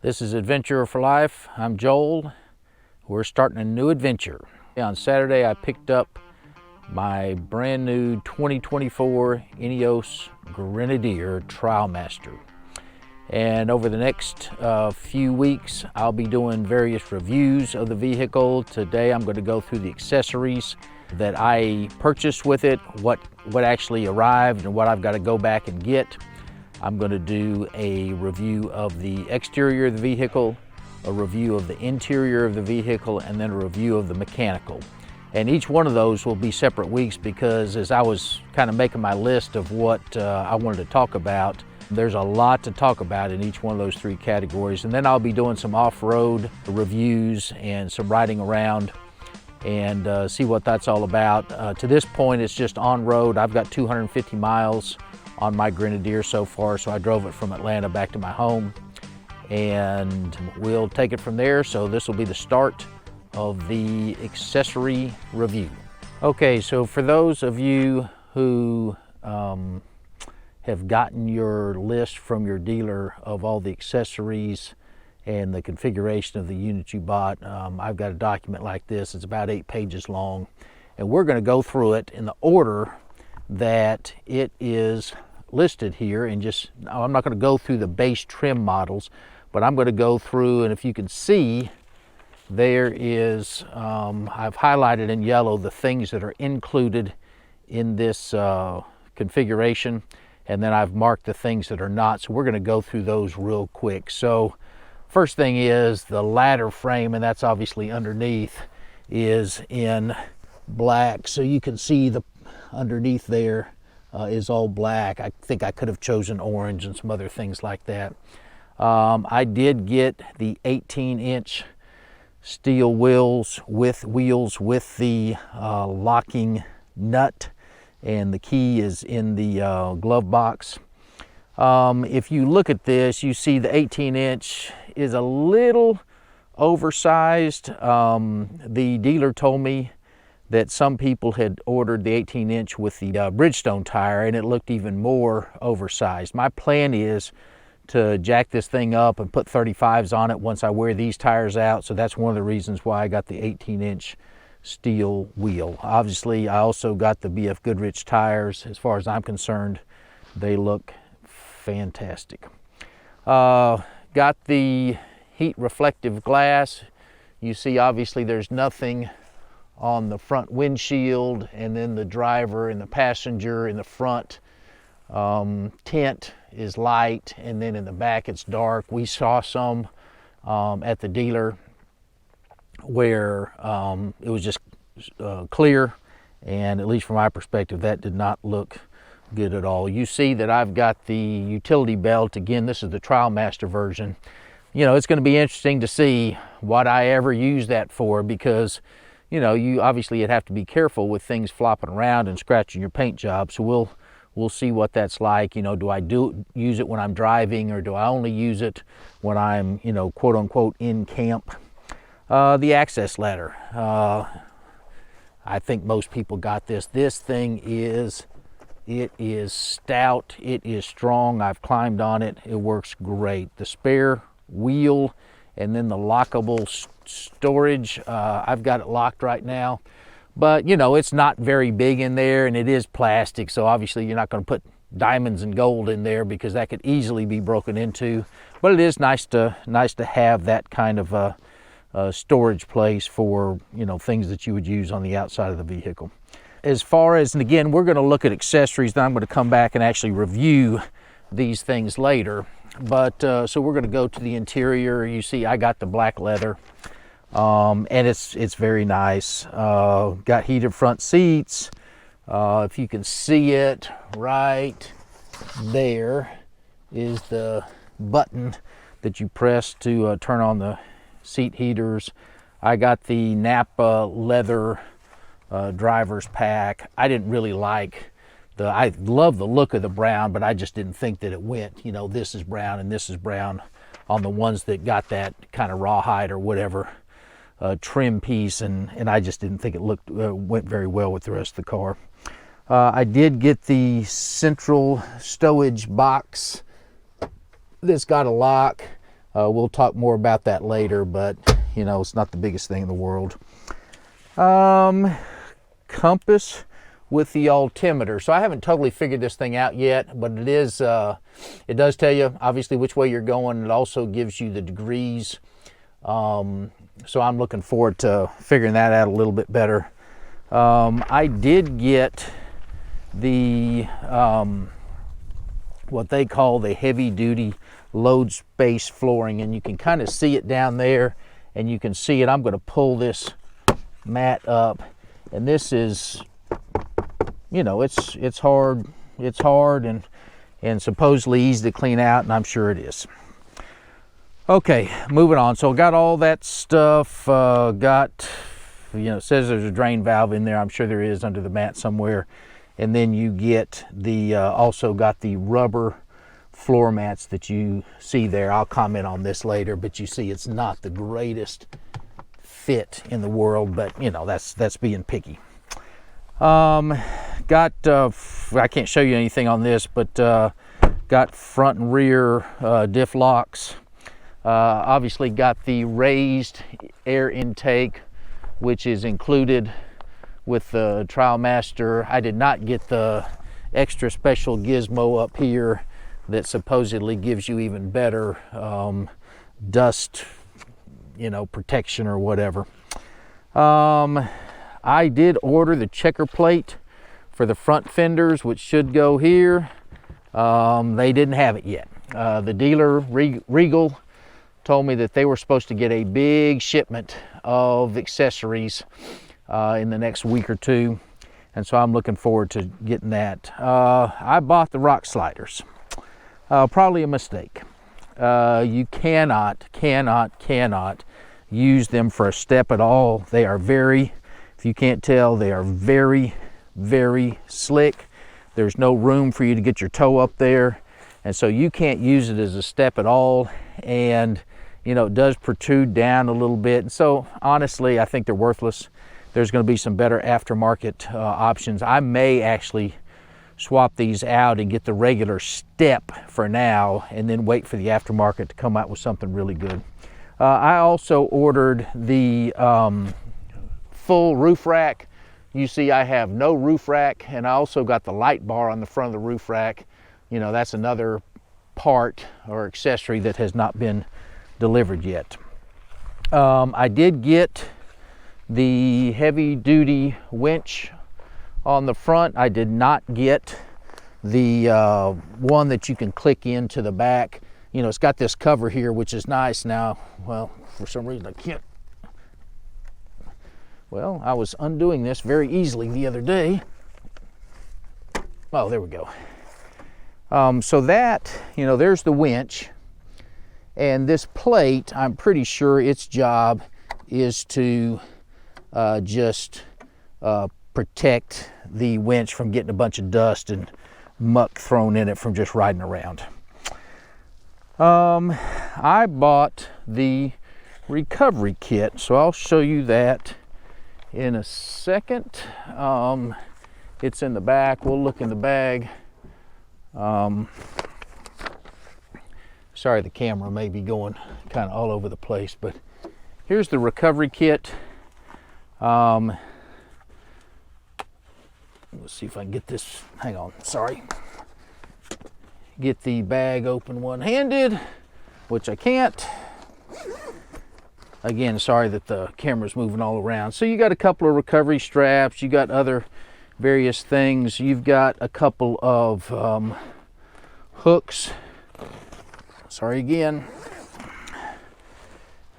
This is Adventure for Life. I'm Joel. We're starting a new adventure. On Saturday, I picked up my brand new 2024 Ineos Grenadier Trialmaster. And over the next few weeks, I'll be doing various reviews of the vehicle. Today, I'm going to go through the accessories that I purchased with it, what actually arrived, and what I've got to go back and get. I'm going to do a review of the exterior of the vehicle, a review of the interior of the vehicle, and then a review of the mechanical. And each one of those will be separate weeks because as I was kind of making my list of what I wanted to talk about, there's a lot to talk about in each one of those three categories. And then I'll be doing some off-road reviews and some riding around and see what that's all about. To this point, it's just on-road. I've got 250 miles on my Grenadier so far, so I drove it from Atlanta back to my home. And we'll take it from there. So this will be the start of the accessory review. Okay, so for those of you who have gotten your list from your dealer of all the accessories and the configuration of the unit you bought, I've got a document like this. It's about 8 pages long, and we're going to go through it in the order that it is listed here. And I'm not going to go through the base trim models, but I'm going to go through, and if you can see, there is, I've highlighted in yellow the things that are included in this configuration, and then I've marked the things that are not. So we're going to go through those real quick. So first thing is the ladder frame, and that's obviously underneath, is in black. So you can see the underneath there is all black. I think I could have chosen orange and some other things like that. I did get the 18-inch steel wheels with the locking nut, and the key is in the glove box. If you look at this, you see the 18-inch is a little oversized. The dealer told me that some people had ordered the 18-inch with the Bridgestone tire, and it looked even more oversized. My plan is to jack this thing up and put 35s on it once I wear these tires out. So that's one of the reasons why I got the 18-inch steel wheel. Obviously, I also got the BF Goodrich tires. As far as I'm concerned, they look fantastic. Got the heat reflective glass. You see, obviously, there's nothing on the front windshield, and then the driver and the passenger in the front tint is light, and then in the back it's dark. We saw some at the dealer where it was just clear, and at least from my perspective, that did not look good at all. You see that I've got the utility belt. Again, this is the Trialmaster version. You know, it's going to be interesting to see what I ever use that for, because you know, you obviously you'd have to be careful with things flopping around and scratching your paint job. So we'll see what that's like. You know, do I use it when I'm driving, or do I only use it when I'm, you know, quote unquote in camp? The access ladder. I think most people got this. This thing is stout. It is strong. I've climbed on it. It works great. The spare wheel and then the lockable storage. I've got it locked right now. But, you know, it's not very big in there, and it is plastic, so obviously you're not going to put diamonds and gold in there because that could easily be broken into. But it is nice to have that kind of a storage place for, you know, things that you would use on the outside of the vehicle. As far as, and again, we're going to look at accessories, then I'm going to come back and actually review these things later. But so we're going to go to the interior. You see, I got the black leather. And it's very nice. Got heated front seats. If you can see it, right there is the button that you press to turn on the seat heaters. I got the Napa leather driver's pack. I didn't really like I love the look of the brown, but I just didn't think that it went, you know, this is brown and this is brown on the ones that got that kind of rawhide or whatever trim piece, and I just didn't think it went very well with the rest of the car. I did get the central stowage box that's got a lock. We'll talk more about that later, but you know, it's not the biggest thing in the world. Compass with the altimeter. So I haven't totally figured this thing out yet, but it is, it does tell you obviously which way you're going. It also gives you the degrees. So I'm looking forward to figuring that out a little bit better. I did get the, what they call the heavy duty load space flooring, and you can kind of see it down there, and you can see it. I'm going to pull this mat up, and this is, you know, it's hard and supposedly easy to clean out, and I'm sure it is. Okay, moving on. So got all that stuff, got, you know, it says there's a drain valve in there. I'm sure there is under the mat somewhere. And then you get the, also got the rubber floor mats that you see there. I'll comment on this later, but you see it's not the greatest fit in the world, but you know, that's being picky. Got, I can't show you anything on this, but got front and rear diff locks. Obviously got the raised air intake, which is included with the TrialMaster. I did not get the extra special gizmo up here that supposedly gives you even better dust, you know, protection or whatever. I did order the checker plate for the front fenders, which should go here. They didn't have it yet. The dealer, Regal, told me that they were supposed to get a big shipment of accessories in the next week or two, and so I'm looking forward to getting that. I bought the rock sliders. Probably a mistake. You cannot use them for a step at all. They are very, if you can't tell, they are very, very slick. There's no room for you to get your toe up there, and so you can't use it as a step at all. And you know, it does protrude down a little bit, and so honestly I think they're worthless. There's going to be some better aftermarket options. I may actually swap these out and get the regular step for now, and then wait for the aftermarket to come out with something really good. I also ordered the full roof rack. You see I have no roof rack, and I also got the light bar on the front of the roof rack. You know, that's another part or accessory that has not been delivered yet. I did get the heavy duty winch on the front. I did not get the one that you can click into the back. You know, it's got this cover here, which is nice. Now, well, for some reason I can't. Well, I was undoing this very easily the other day. Oh, there we go. So that, you know, there's the winch. And this plate, I'm pretty sure its job is to just protect the winch from getting a bunch of dust and muck thrown in it from just riding around. I bought the recovery kit, so I'll show you that in a second. It's in the back. We'll look in the bag. Sorry, the camera may be going kind of all over the place, but here's the recovery kit. Let's see if I can get this, hang on, sorry. Get the bag open one-handed, which I can't. Again, sorry that the camera's moving all around. So you got a couple of recovery straps, you got other various things. You've got a couple of hooks. Sorry again.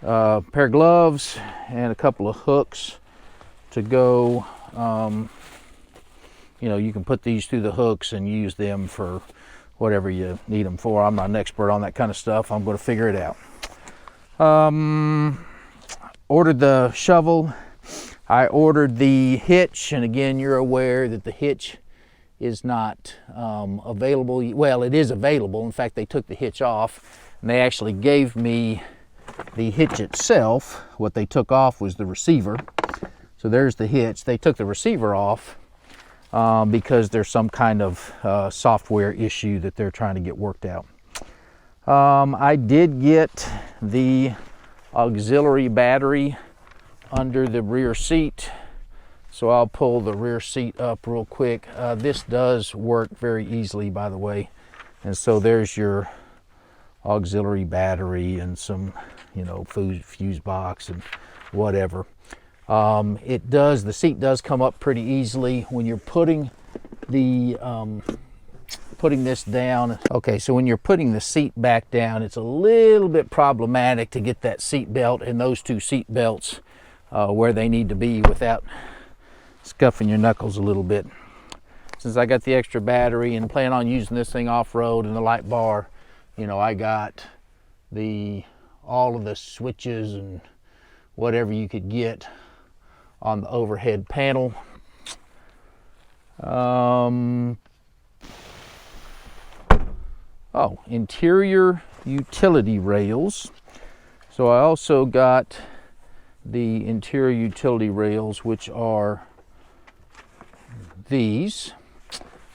A pair of gloves and a couple of hooks to go. You know, you can put these through the hooks and use them for whatever you need them for. I'm not an expert on that kind of stuff. I'm going to figure it out. Ordered the shovel. I ordered the hitch, and again, you're aware that the hitch is not available. Well, it is available. In fact, they took the hitch off, and they actually gave me the hitch itself. What they took off was the receiver. So there's the hitch. They took the receiver off because there's some kind of software issue that they're trying to get worked out. I did get the auxiliary battery under the rear seat, so I'll pull the rear seat up real quick. This does work very easily, by the way, and so there's your auxiliary battery and some, you know, fuse box and whatever. The seat does come up pretty easily when you're putting this down. Okay, so when you're putting the seat back down, it's a little bit problematic to get that seat belt and those two seat belts where they need to be without scuffing your knuckles a little bit. Since I got the extra battery and plan on using this thing off-road and the light bar, you know, I got all of the switches and whatever you could get on the overhead panel. Interior utility rails. So I also got the interior utility rails, which are these.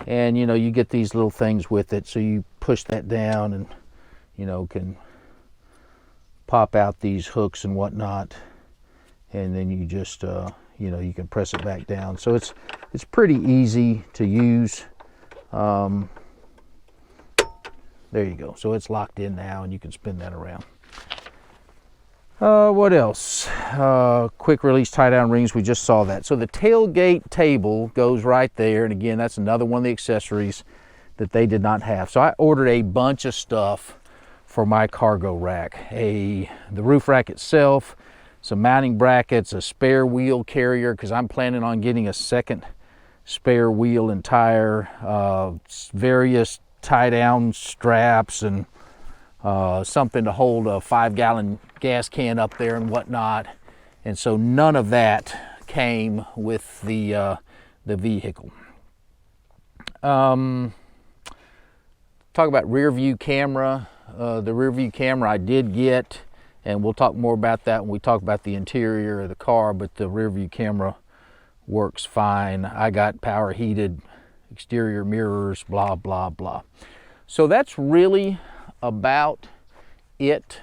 And, you know, you get these little things with it, so you push that down and, you know, can pop out these hooks and whatnot. And then you just, you know, you can press it back down. So it's pretty easy to use. There you go. So it's locked in now, and you can spin that around. What else? Quick release tie-down rings. We just saw that. So the tailgate table goes right there. And again, that's another one of the accessories that they did not have. So I ordered a bunch of stuff for my cargo rack. The roof rack itself, some mounting brackets, a spare wheel carrier, because I'm planning on getting a second spare wheel and tire, various tie-down straps, and something to hold a 5-gallon gas can up there and whatnot. And so none of that came with the vehicle. Talk about rear view camera. The rear view camera I did get, and we'll talk more about that when we talk about the interior of the car, but the rear view camera works fine. I got power heated exterior mirrors, blah, blah, blah. So that's really about it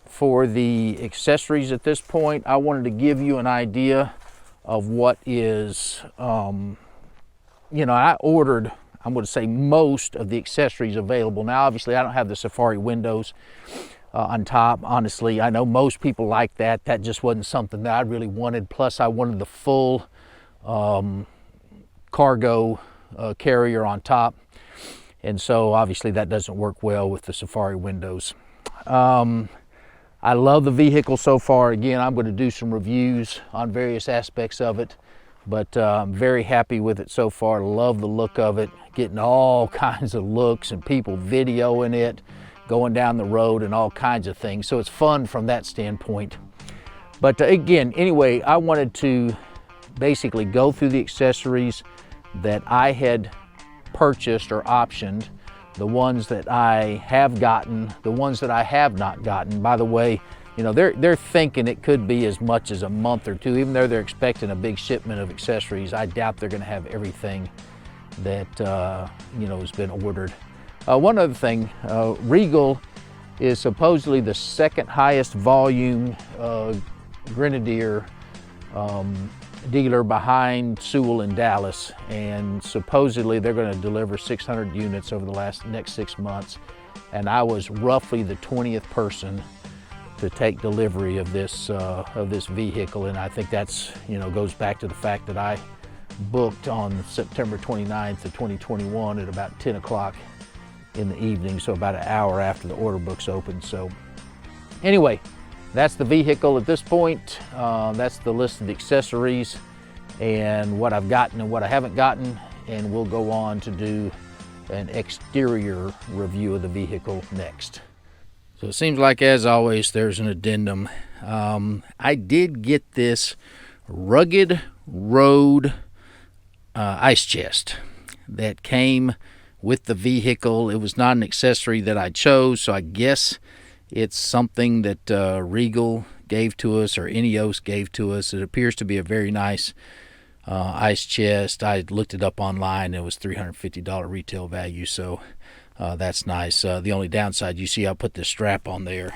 for the accessories at this point. I wanted to give you an idea of what is, you know, I ordered, I'm going to say, most of the accessories available. Now, obviously, I don't have the Safari windows on top. Honestly, I know most people like that. That just wasn't something that I really wanted. Plus, I wanted the full cargo carrier on top. And so, obviously, that doesn't work well with the Safari windows. I love the vehicle so far. Again, I'm going to do some reviews on various aspects of it. But I'm very happy with it so far. Love the look of it. Getting all kinds of looks and people videoing it, going down the road and all kinds of things. So it's fun from that standpoint. But again, anyway, I wanted to basically go through the accessories that I had purchased or optioned, the ones that I have gotten, the ones that I have not gotten. By the way, you know, they're thinking it could be as much as a month or two, even though they're expecting a big shipment of accessories. I doubt they're going to have everything that you know, has been ordered. One other thing, Regal is supposedly the second highest volume Grenadier dealer behind Sewell and Dallas, and supposedly they're going to deliver 600 units over the next 6 months. And I was roughly the 20th person to take delivery of this vehicle, and I think that's, you know, goes back to the fact that I booked on September 29th of 2021 at about 10 o'clock in the evening, so about an hour after the order books opened. So anyway, that's the vehicle at this point. That's the list of the accessories and what I've gotten and what I haven't gotten, and we'll go on to do an exterior review of the vehicle next. So it seems like, as always, there's an addendum. I did get this Rugged Road ice chest that came with the vehicle. It was not an accessory that I chose, so I guess it's something that Regal gave to us or Ineos gave to us. It appears to be a very nice ice chest. I looked it up online. It was $350 retail value, so That's nice. The only downside, you see I put this strap on there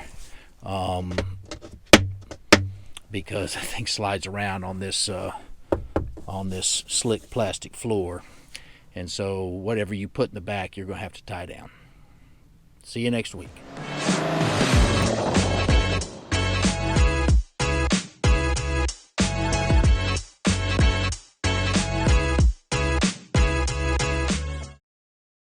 because I think slides around on this slick plastic floor, and so whatever you put in the back, you're going to have to tie down. See you next week.